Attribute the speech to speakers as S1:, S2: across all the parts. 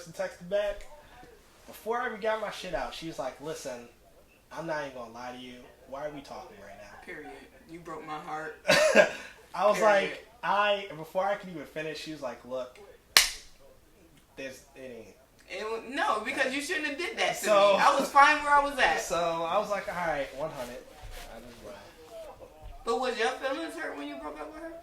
S1: person texted back. Before I even got my shit out, she was like, listen, I'm not even gonna lie to you. Why are we talking right now?
S2: Period. You broke my heart.
S1: I was like, before I could even finish, she was like, look, it ain't.
S2: No, because you shouldn't have did that to me. I was fine where I was at.
S1: So I was like, all right, 100. I just laughed.
S2: But was your feelings hurt when you broke up with her?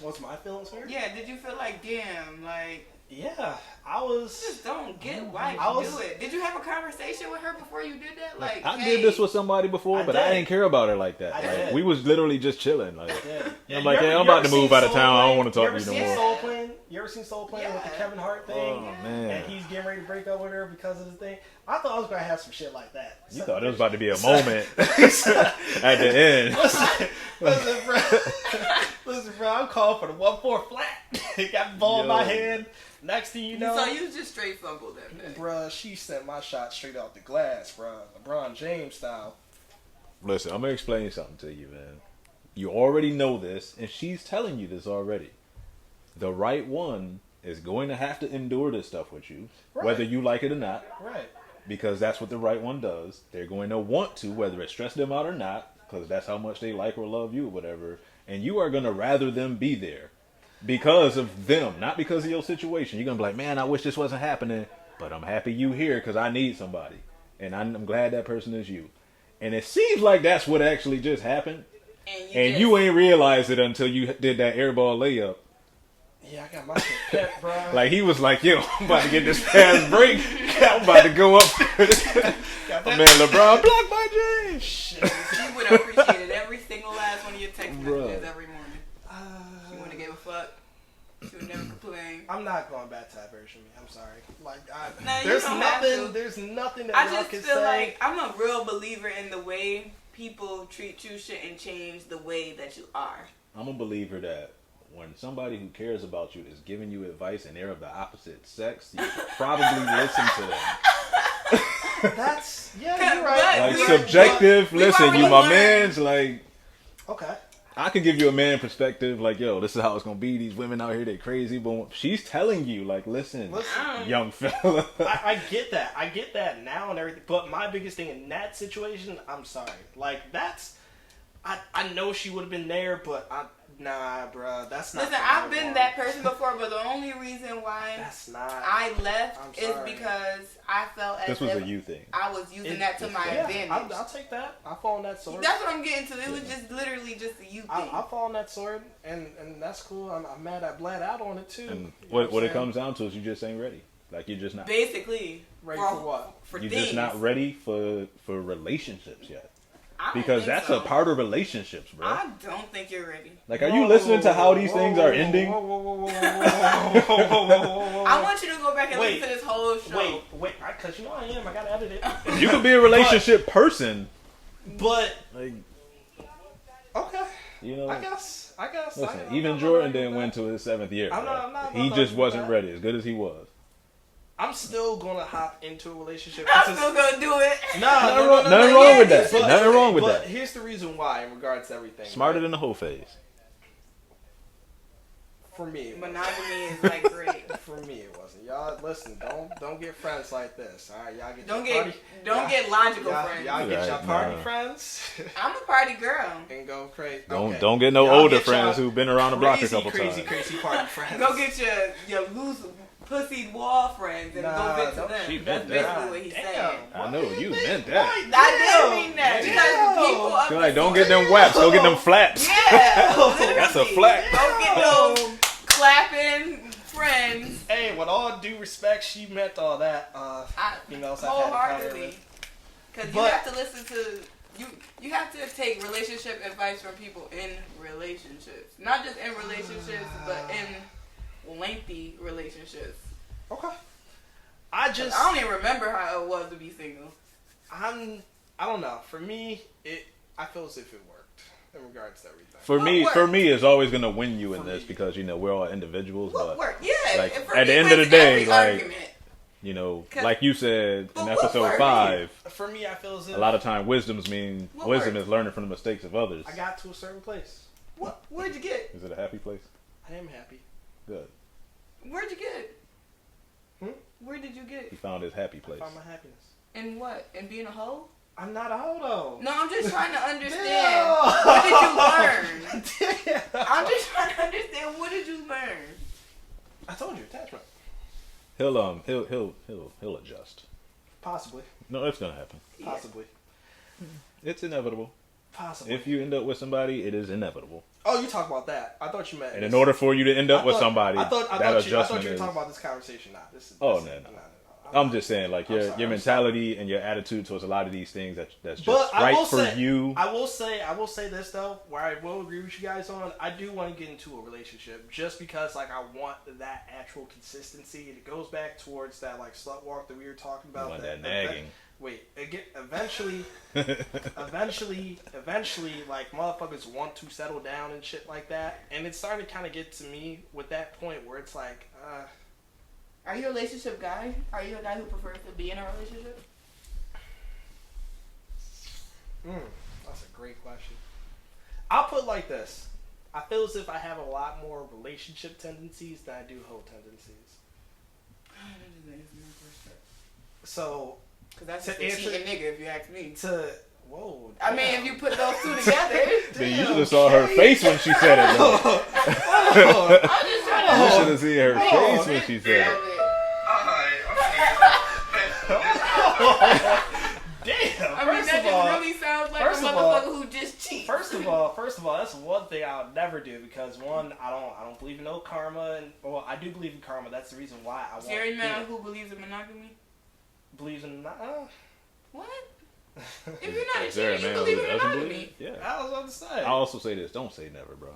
S1: Was my feelings hurt?
S2: Yeah, did you feel like, damn, like...
S1: Yeah, I was...
S2: I just don't get why you do it. Did you have a conversation with her before you did that? Like,
S3: I did this with somebody before, but I didn't care about her like that. Like, we was literally just chilling. Like, I'm like, I'm about to move out of town. I don't want to talk to you no more.
S1: You ever seen Soul Plane with the Kevin Hart thing?
S3: Oh, man.
S1: And he's getting ready to break up with her because of the thing. I thought I was going to have some shit like that.
S3: You thought it was about to be a moment at the end.
S1: Listen, bro, I'm calling for the 1-4 flat. Got the ball in my hand. Next thing you know...
S2: So you just straight fumbled that day.
S1: Bruh, she sent my shot straight out the glass, bruh. LeBron James style.
S3: Listen, I'm going to explain something to you, man. You already know this, and she's telling you this already. The right one is going to have to endure this stuff with you, whether you like it or not.
S1: Right.
S3: Because that's what the right one does. They're going to want to, whether it stress them out or not, because that's how much they like or love you or whatever. And you are going to rather them be there because of them, not because of your situation. You're going to be like, man, I wish this wasn't happening, but I'm happy you here because I need somebody. And I'm glad that person is you. And it seems like that's what actually just happened. And you ain't realized it until you did that airball layup.
S1: Yeah, I got my shit pet, bro.
S3: Like, he was like, yo, I'm about to get this fast break. I'm about to go up. Man, LeBron blocked by James.
S2: Shit. She would have appreciated every single last one of your text messages every morning. She wouldn't have gave a fuck. She would never complain.
S1: I'm not going back to that version of me. I'm sorry. Like, there's nothing that y'all can say. I just feel like
S2: I'm a real believer in the way people treat you shouldn't change the way that you are.
S3: I'm a believer that when somebody who cares about you is giving you advice and they're of the opposite sex, you should probably listen to them.
S1: You're right.
S3: Like, subjective, listen, you my man's, like...
S1: Okay.
S3: I can give you a man perspective, like, yo, this is how it's going to be. These women out here, they crazy. But she's telling you, like, listen young fella.
S1: I get that. I get that now and everything. But my biggest thing in that situation, I'm sorry. Like, that's... I know she would have been there, but nah, bro. That's not...
S2: Listen, I've been that person before, but the only reason why I left is because I felt as
S3: this was a you thing.
S2: I was using that to my advantage.
S1: I'll take that. I'll fall on that sword.
S2: That's what I'm getting to. It was just literally just a you thing.
S1: I'll fall on that sword, and that's cool. I'm mad I bled out on it, too.
S3: And what it comes down to is you just ain't ready. Like, you're just not...
S2: Basically.
S1: Ready for what?
S2: For
S3: you're
S2: things.
S3: just not ready for relationships yet. Because that's a part of relationships, bro.
S2: I don't think you're ready.
S3: Like, are you listening to how these things are ending?
S2: I want you to go back and listen to this whole show.
S1: Wait, because you know I am. I gotta edit it.
S3: You could be a relationship person.
S1: But,
S3: like,
S1: okay.
S3: You know,
S1: I guess.
S3: Listen, even Jordan didn't win to his 7th year. He just wasn't ready, as good as he was.
S1: I'm still gonna hop into a relationship.
S2: I'm still gonna do it.
S3: Nothing wrong with that. Nothing wrong with that.
S1: But here's the reason why, in regards to everything.
S3: Smarter than the whole phase.
S1: For me,
S2: monogamy is like great.
S1: For me, it wasn't. Y'all, listen. Don't get friends like this. All right, y'all get.
S2: Don't get logical friends.
S1: Y'all get your party friends.
S2: I'm a party girl.
S1: And go crazy.
S3: Don't get no older friends who've been around the block a couple times.
S1: Crazy party friends.
S2: Go get your loose pussy wall friends and go get to them. That's basically what he's saying.
S3: I know you meant that.
S2: I didn't mean that. Because people up
S3: like, don't get them whaps. Go get them flaps.
S2: Yeah,
S3: that's a flap.
S2: Don't get those clapping friends.
S1: Hey, with all due respect, she meant all that.
S2: Wholeheartedly. Because you have to listen to. You have to take relationship advice from people in relationships, not just in relationships, but in lengthy relationships.
S1: Okay.
S2: I don't even remember how it was to be single.
S1: I don't know. For me, I feel as if it worked in regards to everything.
S3: For me, it's always gonna win you in this because we're all individuals. But
S2: work? Yeah.
S3: Like, at the end of the day, like like you said in episode 5.
S1: For me, I feel as if
S3: a lot of time wisdom is learning from the mistakes of others.
S1: I got to a certain place.
S2: What? Where'd you get?
S3: Is it a happy place?
S1: I am happy.
S3: Good.
S2: Where'd you get it? Where did you get?
S3: He found his happy place.
S1: I found my happiness.
S2: In what? In being a hoe?
S1: I'm not a hoe though.
S2: No, I'm just trying to understand.
S1: Damn.
S2: What did you learn?
S1: Damn.
S2: I'm just trying to understand. What did you learn?
S1: I told you, attachment.
S3: He'll adjust.
S1: Possibly.
S3: No, it's gonna happen.
S1: Possibly.
S3: It's inevitable.
S1: Possibly.
S3: If you end up with somebody, it is inevitable.
S1: Oh, you talk about that. I thought you meant.
S3: And in order for you to end up with somebody,
S1: I thought you were talking about this conversation. Nah, this is.
S3: No. I'm just saying, like your mentality and your attitude towards a lot of these things that's just right for you.
S1: I will say this though, where I will agree with you guys on. I do want to get into a relationship just because like I want that actual consistency. It goes back towards that like slut walk that we were talking about.
S3: You want that nagging.
S1: Eventually, like motherfuckers want to settle down and shit like that, and it's starting to kind of get to me with that point where it's like.
S2: Are you a relationship guy? Are you a guy who prefers to be in a relationship?
S1: That's a great question. I'll put it like this. I feel as if I have a lot more relationship tendencies than I do hoe tendencies. So,
S2: because that's just a cheating nigga if you ask me.
S1: Whoa.
S2: I mean, if you put those two together.
S3: Damn, you should have saw her face when she said it.
S2: I'm just trying to.
S3: You should have seen her face when she said it.
S1: Damn.
S2: I mean, that just really sounds like a motherfucker who just cheats.
S1: First of all, that's one thing I would never do because one, I don't believe in no karma, and well, I do believe in karma. That's the reason why I want.
S2: Jerry man who believes in monogamy.
S1: Believes in
S2: what? If you're not a cheater, you believe in monogamy.
S3: Yeah.
S1: I was about to say.
S3: I also say this: don't say never, bro.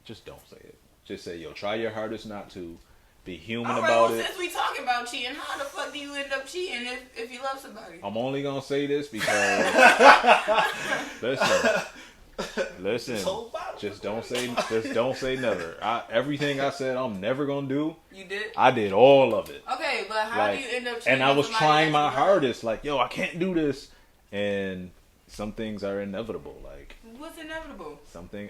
S3: Just don't say it. Just say, yo, try your hardest not to. Be human about it.
S2: Since we talking about cheating, how the fuck do you end up cheating if you love somebody?
S3: I'm only gonna say this because listen. Just don't say never. Everything I said I'm never gonna do.
S2: You did?
S3: I did all of it.
S2: Okay, but how do you end up cheating?
S3: And I was trying my hardest, like, yo, I can't do this. And some things are inevitable, like.
S2: What's inevitable?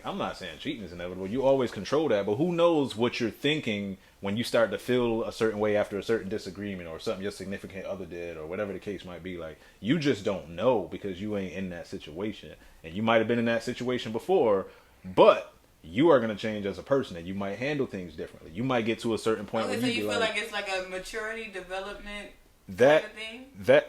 S3: I'm not saying cheating is inevitable. You always control that, but who knows what you're thinking when you start to feel a certain way after a certain disagreement or something your significant other did or whatever the case might be. Like, you just don't know because you ain't in that situation. And you might have been in that situation before, but you are going to change as a person and you might handle things differently. You might get to a certain point where
S2: you feel like it's like a maturity development
S3: that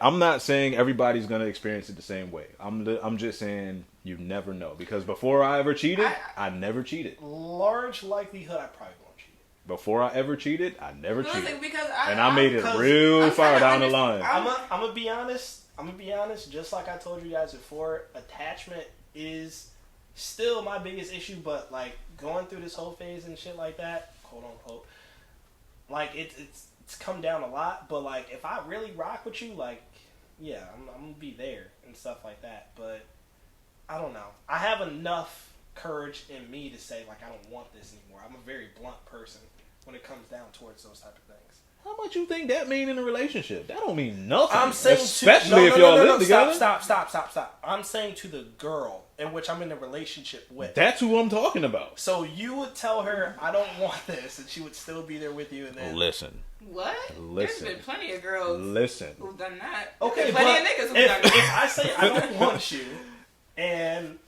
S3: I'm not saying everybody's gonna experience it the same way. I'm just saying you never know because before I ever cheated, I never cheated.
S1: Large likelihood I probably won't cheat.
S3: Before I ever cheated, I never cheated.
S2: Because
S3: I made it real far down the line.
S1: I'm gonna be honest. Just like I told you guys before, attachment is still my biggest issue. But like going through this whole phase and shit like that, quote unquote, like it's come down a lot, but like if I really rock with you, like yeah, I'm gonna be there and stuff like that. But I don't know. I have enough courage in me to say like I don't want this anymore. I'm a very blunt person when it comes down towards those type of things.
S3: How much you think that mean in a relationship? That don't mean nothing.
S1: I'm saying
S3: especially if y'all live together.
S1: Stop. I'm saying to the girl in which I'm in a relationship with.
S3: That's who I'm talking about.
S1: So you would tell her I don't want this, and she would still be there with you. And then
S3: listen.
S2: What? There's been plenty of girls who've done that.
S1: Okay,
S2: plenty of niggas who've done that.
S1: If I say I don't want you, and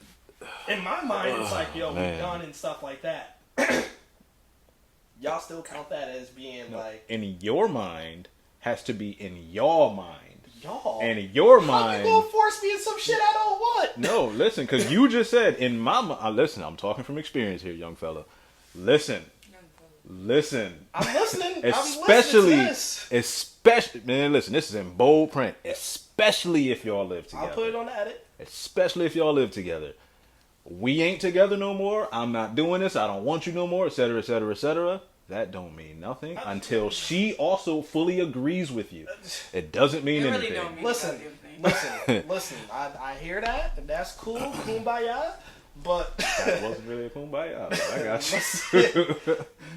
S1: in my mind it's like, yo, we're done and stuff like that. Y'all still count that as being like...
S3: In your mind has to be in your mind.
S1: Y'all?
S3: And in your mind...
S1: How you gonna force me in some shit I don't want?
S3: No, listen, because you just said, in my mind... Listen, I'm talking from experience here, young fella. Listen.
S1: I'm listening.
S3: Especially, man, listen, this is in bold print. Especially if y'all live together.
S1: I'll put it on the edit.
S3: Especially if y'all live together. We ain't together no more. I'm not doing this. I don't want you no more, etc., etc., etc. That don't mean nothing until she also fully agrees with you. It doesn't mean anything.
S2: Don't mean
S1: listen. I hear that, and that's cool. Kumbaya. But
S3: that wasn't really a kumbaya. But I got you.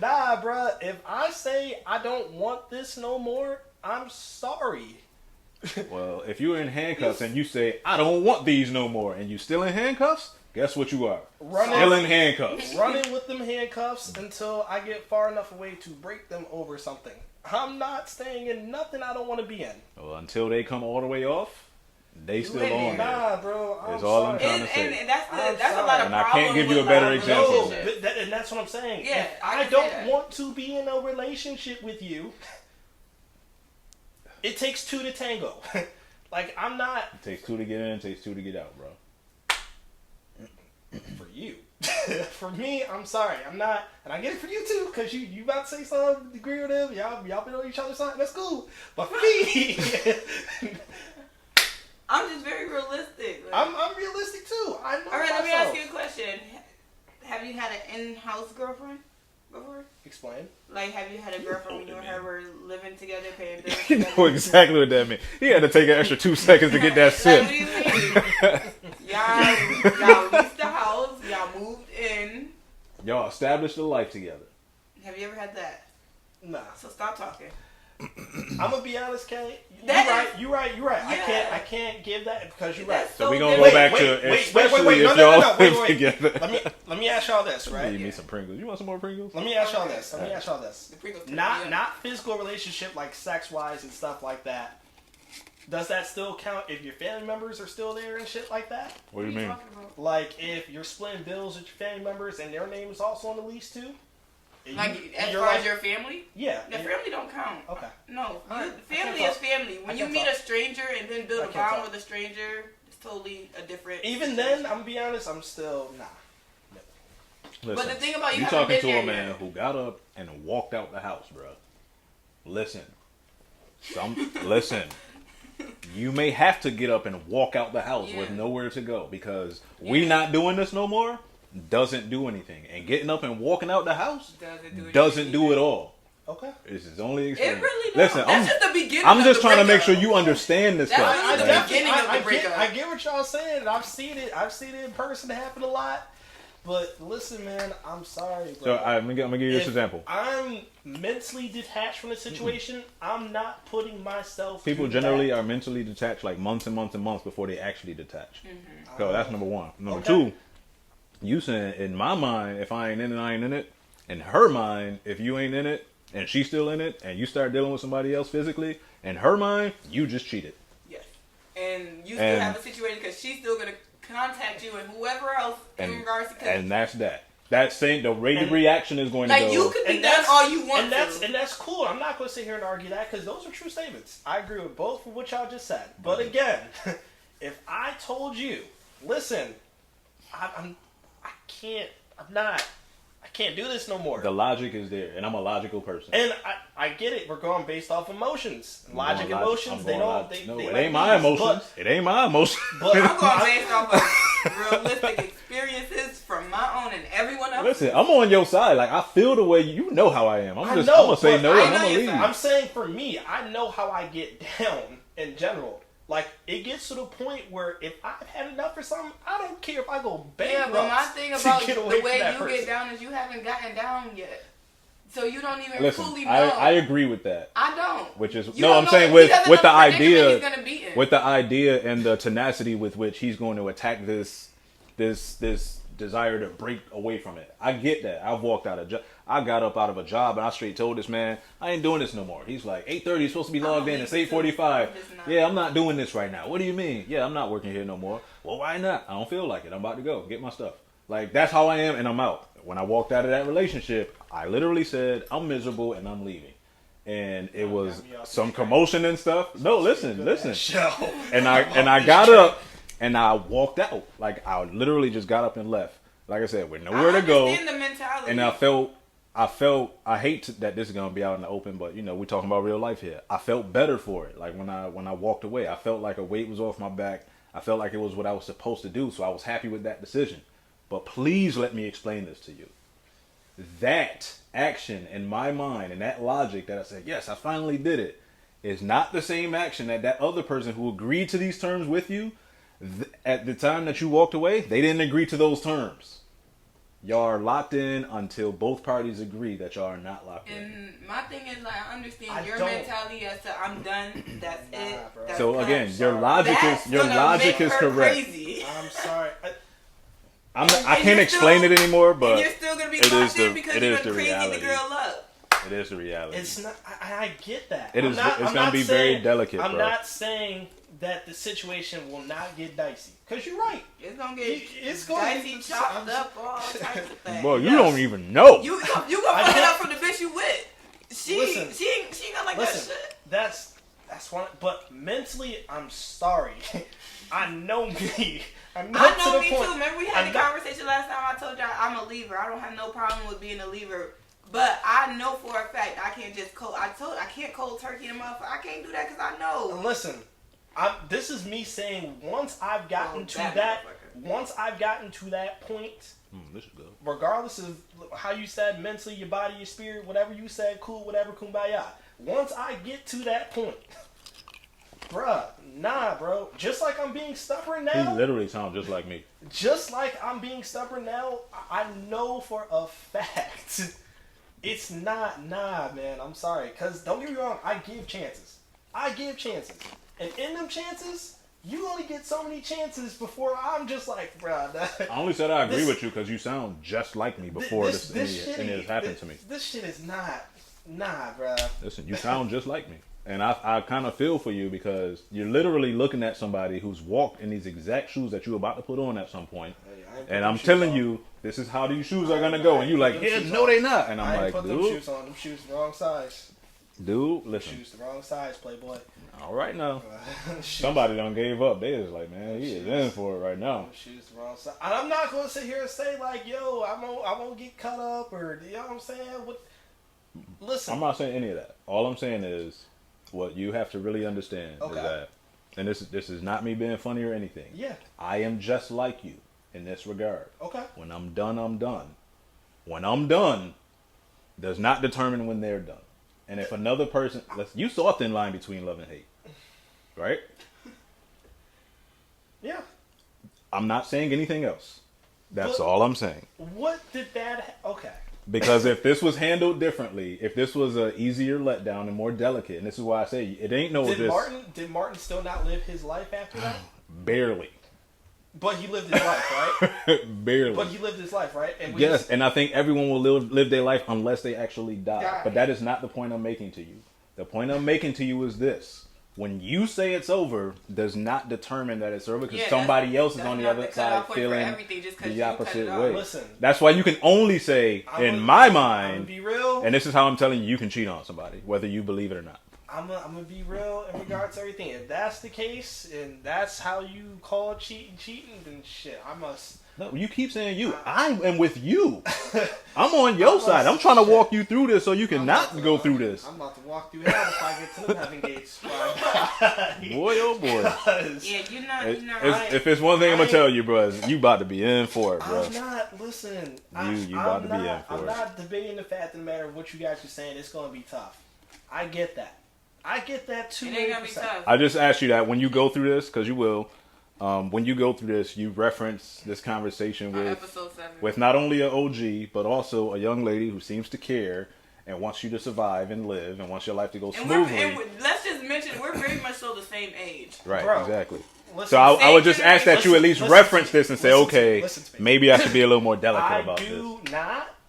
S1: Nah, bruh. If I say I don't want this no more, I'm sorry.
S3: Well, if you're in handcuffs and you say I don't want these no more, and you still in handcuffs, guess what you are? Still in handcuffs.
S1: Running with them handcuffs until I get far enough away to break them over something. I'm not staying in nothing I don't want to be in.
S3: Well, until they come all the way off, they still on there.
S1: Nah, bro.
S3: That's all I'm trying to say.
S2: And that's a lot of
S3: And I
S2: problems.
S3: can't give you a better example.
S1: No, and that's what I'm saying.
S2: Yeah,
S1: if I don't want to be in a relationship with you, it takes two to tango. Like, I'm not...
S3: It takes two to get in, it takes two to get out, bro.
S1: For you. For me, I'm sorry. I'm not... And I get it for you, too, because you about to say something, agree with them. Y'all been on each other's side. That's cool. But for me...
S2: I'm just very realistic.
S1: Like, I'm realistic, too. I know
S2: Alright, let me
S1: myself.
S2: ask you a question. Have you had an in-house girlfriend before?
S1: Explain.
S2: Like, have you had a girlfriend when you and her were living together, paying bills
S3: You
S2: together?
S3: know exactly what that means. He had to take an extra 2 seconds to get that sip.
S2: Like, what do you mean? Y'all leased the house, y'all moved in.
S3: Y'all established a life together.
S2: Have you ever had that?
S1: Nah.
S2: So stop talking.
S1: I'm gonna be honest, Kay.
S2: That
S1: You're right.
S2: Yeah.
S1: I can't give that because you're right.
S2: That's
S3: So we're
S2: so
S3: going to
S2: different.
S3: go back to, especially if y'all live together.
S1: Let me ask y'all this, right?
S3: Leave me some Pringles. You want some more Pringles?
S1: Let me ask y'all this.
S2: The Pringles
S1: Not physical relationship like sex wise and stuff like that. Does that still count if your family members are still there and shit like that?
S3: What do you mean?
S2: talking about?
S1: Like if you're splitting bills with your family members and their name is also on the lease too?
S2: Like, as far as your family?
S1: Yeah.
S2: The family don't count.
S1: Okay.
S2: No.
S1: Alright.
S2: Family is family. When you meet a stranger and then build a
S1: can't
S2: bond
S1: talk.
S2: with a stranger, it's totally a different
S1: Even
S2: situation.
S1: then, I'm gonna be honest, I'm still nah.
S3: Listen,
S2: But the thing about
S3: you
S2: haven't
S3: talking
S2: been
S3: to a
S2: there
S3: man
S2: yet.
S3: who got up and walked out the house, bro. Listen. Listen. You may have to get up and walk out the house with nowhere to go because we not doing this no more doesn't do anything. And getting up and walking out the house doesn't do it all.
S1: Okay.
S3: This is only
S2: It
S3: experience.
S2: really
S3: Listen,
S2: don't. That's just the beginning
S3: I'm
S2: of
S3: just
S2: the
S3: trying to make
S2: breakup.
S3: sure you understand this
S2: That's
S3: stuff.
S2: really the beginning of the breakup.
S1: I get what y'all saying, and I've seen it in person happen a lot. But listen, man, I'm sorry, bro.
S3: So I'm gonna give you this example.
S1: I'm mentally detached from the situation. I'm not putting myself.
S3: People
S1: through
S3: generally
S1: that.
S3: are mentally detached like months and months and months before they actually detach.
S2: Mm-hmm.
S3: So that's number one. Number
S1: Okay.
S3: two, you saying in my mind, if I ain't in it, I ain't in it. In her mind, if you ain't in it and she's still in it, and you start dealing with somebody else physically, in her mind, you just cheated.
S2: Yes. And you still have a situation because she's still going to contact you and whoever else in regards to...
S3: And that's that. That same, the rate of reaction is going to
S2: Like,
S3: go.
S2: you could be done all you want
S1: and that's cool. I'm not going to sit here and argue that because those are true statements. I agree with both of what y'all just said. But again, if I told you, listen, I can't do this no more.
S3: The logic is there, and I'm a logical person.
S1: And I get it. We're going based off emotions. Logic, emotions, they don't...
S3: No,
S1: they
S3: it
S1: like
S3: ain't my
S1: these,
S3: emotions. It ain't my emotions.
S1: But
S2: I'm going based off of realistic experiences from my own and everyone else.
S3: Listen, I'm on your side. Like, I feel the way you know how I am. I'm going to say no and I'm going to leave.
S1: I'm saying for me, I know how I get down in general. Like, it gets to the point where if I've had enough or something, I don't care if I go bankrupt.
S2: Yeah, but my thing about
S1: the
S2: way you get down is you haven't gotten down yet. So you don't even fully know.
S3: I agree with that.
S2: I don't.
S3: Which is
S2: You don't
S3: I'm
S2: know-
S3: saying
S2: he
S3: with
S2: doesn't
S3: the
S2: know the predicament
S3: idea
S2: he's gonna be in.
S3: with the idea and the tenacity with which he's going to attack this desire to break away from it. I get that. I've walked out of job. I got up out of a job and I straight told this man, I ain't doing this no more. He's like, 8:30, you're supposed to be logged in. It's 8:45. Yeah, I'm not doing this right now. What do you mean? Yeah, I'm not working here no more. Well, why not? I don't feel like it. I'm about to go get my stuff. Like, that's how I am, and I'm out. When I walked out of that relationship, I literally said, I'm miserable and I'm leaving. And it was some commotion and stuff. No, listen. And I got up and I walked out. Like, I literally just got up and left. Like I said, with nowhere to go.
S2: I understand the mentality.
S3: And I hate that this is gonna be out in the open, but you know, we're talking about real life here. I felt better for it. Like when I walked away, I felt like a weight was off my back. I felt like it was what I was supposed to do, so I was happy with that decision. But please let me explain this to you. That action in my mind and that logic that I said, yes, I finally did it, is not the same action that other person who agreed to these terms with you, at the time that you walked away, they didn't agree to those terms. Y'all are locked in until both parties agree that y'all are not locked in.
S2: And my thing is, like, I understand your mentality as to I'm done. That's it. That's
S3: so
S2: done.
S3: again, your logic is correct.
S2: Crazy.
S1: I'm sorry.
S3: I can't explain it anymore, but
S2: and you're still gonna be locked in because
S3: it
S2: you're
S3: is the
S2: crazy
S3: reality.
S2: the girl up.
S3: It It is the reality.
S1: It's not. I get that.
S3: It's going to be very delicate,
S1: I'm
S3: bro.
S1: not saying that the situation will not get dicey. Because you're right.
S2: It's going to get
S1: dicey,
S2: chopped up, all types of things.
S3: Bro, you don't even know.
S2: You gonna fuck it up from the bitch you with. She ain't gonna like that shit.
S1: That's one. But mentally, I'm sorry. I know me. I know
S2: me too. Remember we had the conversation last time. I told y'all I'm a leaver. I don't have no problem with being a leaver. But I know for a fact I can't just I can't cold turkey the motherfucker. I can't do that because I know.
S1: Listen, this is me saying once I've gotten to that point,
S3: this is good.
S1: regardless of how you said mentally, your body, your spirit, whatever you said, cool, whatever, kumbaya. Once I get to that point, bruh, nah, bro. Just like I'm being stubborn now.
S3: He literally sounds just like me.
S1: Just like I'm being stubborn now, I know for a fact it's not, man. I'm sorry. Because don't get me wrong, I give chances. And in them chances, you only get so many chances before I'm just like, bruh.
S3: I only said I agree with you because you sound just like me before this has happened to me.
S1: This shit is not, bruh.
S3: Listen, you sound just like me. And I kind of feel for you because you're literally looking at somebody who's walked in these exact shoes that you're about to put on at some point. And I'm telling you, this is how these shoes are going to go. And you're like, yeah, no, they not. And I'm like, dude.
S1: Them shoes on. Them shoes the wrong size.
S3: Dude, listen.
S1: Shoes the wrong size, Playboy.
S3: All right now. Somebody done gave up. They was like, man, he is in for it right now.
S1: Shoes the wrong size. And I'm not going to sit here and say like, yo, I won't get cut up or, you know what I'm saying? Listen.
S3: I'm not saying any of that. All I'm saying is, what you have to really understand is that, and this is not me being funny or anything.
S1: Yeah.
S3: I am just like you in this regard.
S1: Okay.
S3: When I'm done, I'm done. When I'm done does not determine when they're done. And if another person, you saw a thin line between love and hate, right?
S1: Yeah.
S3: I'm not saying anything else. That's all I'm saying.
S1: What did that? Okay.
S3: Because if this was handled differently, if this was a easier letdown and more delicate, and this is why I say it ain't no.
S1: Did Martin still not live his life after that?
S3: Barely.
S1: But he lived his life, right?
S3: Barely.
S1: But he lived his life, right? And
S3: yes, and I think everyone will live their life unless they actually die. But that is not the point I'm making to you. The point I'm making to you is this. When you say it's over, does not determine that it's over because somebody else is on the other side feeling the opposite way.
S1: Listen,
S3: that's why you can only say, in my mind,
S1: be real,
S3: and this is how I'm telling you, you can cheat on somebody, whether you believe it or not.
S1: I'm gonna be real in regards to everything. If that's the case, and that's how you call cheating, then shit, I must.
S3: No, you keep saying you. I am with you. I'm on your side. I'm trying to walk you through this so you can not go through this.
S1: I'm about to walk through hell if I get to the heaven gates.
S3: Boy, oh boy.
S2: Yeah, you're not
S3: right. If it's one thing I'm going to tell you, bro, is you about to be in for it, bro.
S1: I'm not, listen.
S3: You about to be in for it.
S1: I'm not debating the fact that no matter what you guys are saying, it's going to be tough. I get that. I get that too.
S2: It ain't going to be tough.
S3: I just asked you that when you go through this, because you will. When you go through this, you reference this conversation with not only an OG, but also a young lady who seems to care and wants you to survive and live and wants your life to go smoothly.
S2: And let's just mention, we're very much so the same age.
S3: Right,
S1: bro,
S3: exactly.
S1: Listen,
S3: so I would just ask that you at least reference this and say, okay, maybe I should be a little more delicate about this.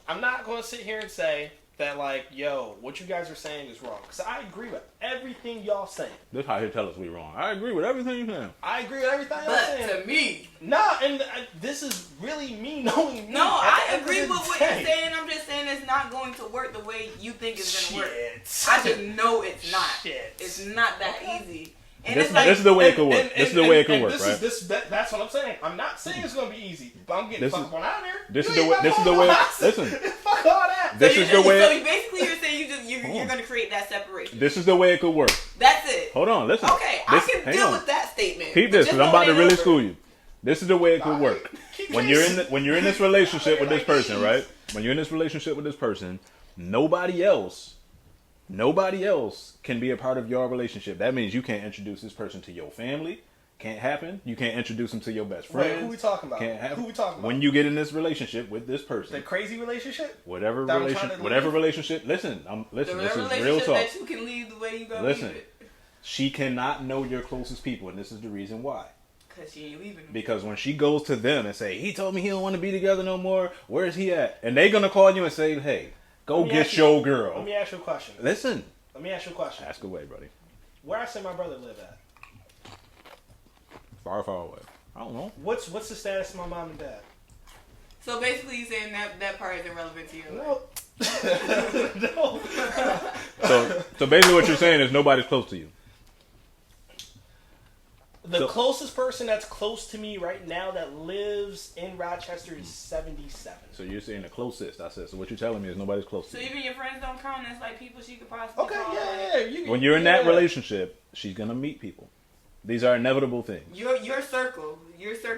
S1: I'm not going to sit here and say that, like, yo, what you guys are saying is wrong. Because I agree with everything y'all saying.
S3: This how he tell us we wrong. I agree with everything you're saying.
S1: I agree with everything y'all saying.
S2: But to me.
S1: Nah, and this is really me knowing me.
S2: No, I agree with what you're saying. I'm just saying it's not going to work the way you think it's going to work. I just know it's not.
S1: Shit.
S2: It's not that easy. And
S3: this is the way it could work. This is the way it could work, right?
S1: That's what I'm saying. I'm not saying it's going to be easy, but I'm getting fucked one out of there.
S3: This is the way. Listen.
S1: Fuck all that.
S3: This is the way.
S2: So basically, you're saying you're going to create that separation.
S3: This is the way it could work.
S2: That's it.
S3: Hold on, listen.
S2: Okay, I can deal with that statement.
S3: Keep this, because I'm about to really school you. This is the way it could work. When you're in this relationship with this person, right? When you're in this relationship with this person, nobody else can be a part of your relationship. That means you can't introduce this person to your family. Can't happen. You can't introduce them to your best friend.
S1: Wait, who we talking about?
S3: Who we talking about? When you get in this relationship with this person,
S1: the crazy relationship,
S3: whatever relationship. Listen. This is real talk.
S2: That you can leave the way you gonna
S3: listen,
S2: leave it.
S3: She cannot know your closest people, and this is the reason why.
S2: Because she ain't leaving them.
S3: Because when she goes to them and say, he told me he don't want to be together no more, where is he at? And they gonna call you and say, hey, Go get your girl.
S1: Let me ask you a question.
S3: Listen.
S1: Let me ask you a question.
S3: Ask away, buddy.
S1: Where I say my brother live at?
S3: Far, far away. I don't know.
S1: What's the status of my mom and dad?
S2: So basically, you saying that part is irrelevant to you?
S1: No. No.
S3: So basically, what you're saying is nobody's close to you.
S1: The closest person that's close to me right now that lives in Rochester is 77.
S3: So you're saying the closest. I said. So what you're telling me is nobody's close to
S2: So
S3: you.
S2: even your friends don't count as like people she could possibly
S1: Okay,
S2: call.
S1: yeah.
S3: When you're in that relationship, she's gonna meet people. These are inevitable things.
S2: Your circle.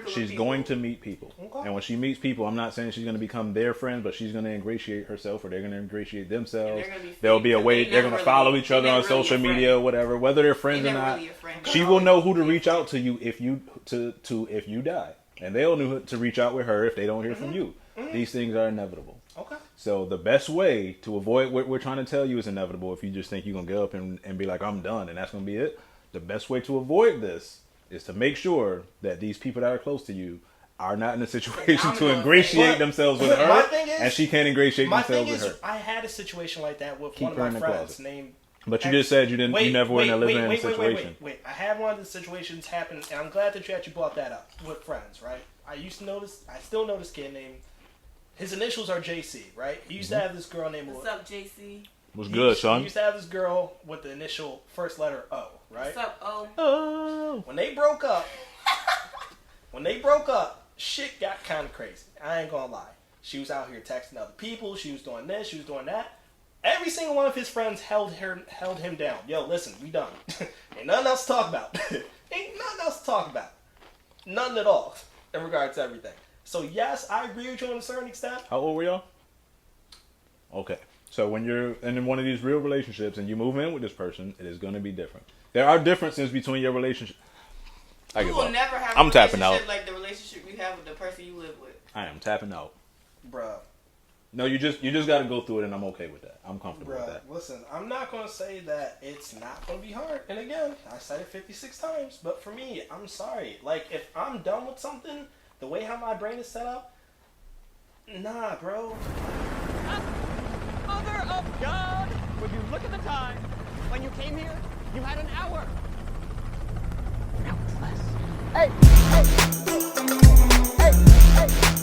S3: She's going to meet people.
S1: Okay.
S3: And when she meets people, I'm not saying she's going to become their friend, but she's going to ingratiate herself, or they're going to ingratiate themselves. There'll be a way, they're going to follow each other on social media or whatever, whether they're friends or not. She will know who to reach out to you if you if you die. And they'll know who to reach out with her if they don't hear from you. These things are inevitable.
S1: Okay.
S3: So the best way to avoid what we're trying to tell you is inevitable. If you just think you're going to get up and be like, I'm done, and that's going to be it. The best way to avoid this is to make sure that these people that are close to you are not in a situation to ingratiate themselves with her, and she can't ingratiate themselves with her.
S1: I had a situation like that with one of my friends named.
S3: But you just said you didn't. You never were in a living situation.
S1: Wait. I had one of the situations happen, and I'm glad that you actually brought that up with friends, right? I still know this kid named. His initials are JC, right? He used to have this girl named.
S2: What's up, JC?
S3: What's good, son?
S1: He used to have this girl with the initial first letter O, right?
S2: What's up, O?
S3: Oh.
S1: When they broke up, shit got kind of crazy. I ain't gonna lie. She was out here texting other people. She was doing this. She was doing that. Every single one of his friends held him down. Yo, listen, we done. Ain't nothing else to talk about. Ain't nothing else to talk about. Nothing at all in regards to everything. So yes, I agree with you on a certain extent.
S3: How old were y'all? Okay. So when you're in one of these real relationships and you move in with this person, it is going to be different. There are differences between your relationship.
S2: You will never have
S3: I'm
S2: a
S3: tapping
S2: relationship
S3: out.
S2: like the relationship you have with the person you live with.
S3: I am tapping out.
S1: Bruh.
S3: No, you just got to go through it, and I'm okay with that. I'm comfortable with that.
S1: Listen, I'm not going to say that it's not going to be hard. And again, I said it 56 times. But for me, I'm sorry. Like, if I'm done with something, the way how my brain is set up, nah, bro.
S4: Mother of God! Would you look at the time? When you came here, you had an hour. Now it's less. Hey!